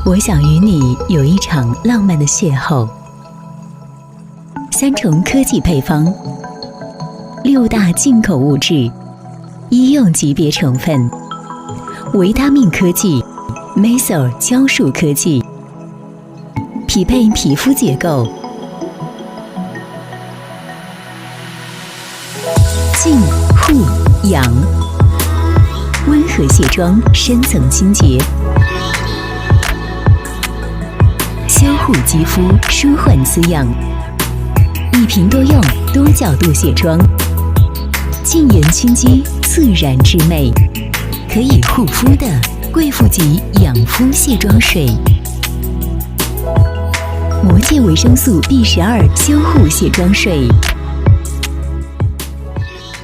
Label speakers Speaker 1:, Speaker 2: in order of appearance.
Speaker 1: 我想与你有一场浪漫的邂逅。3重科技配方，6大进口物质，医用级别成分，维他命科技 ，Mesor 胶束科技，匹配皮肤结构。净护养，温和卸妆，深层清洁，修护肌肤，舒缓滋养，一瓶多用，多角度卸妆，净颜清肌，自然之美，可以护肤的贵妇级养肤卸妆水。魔界维生素 B12 修护卸妆水。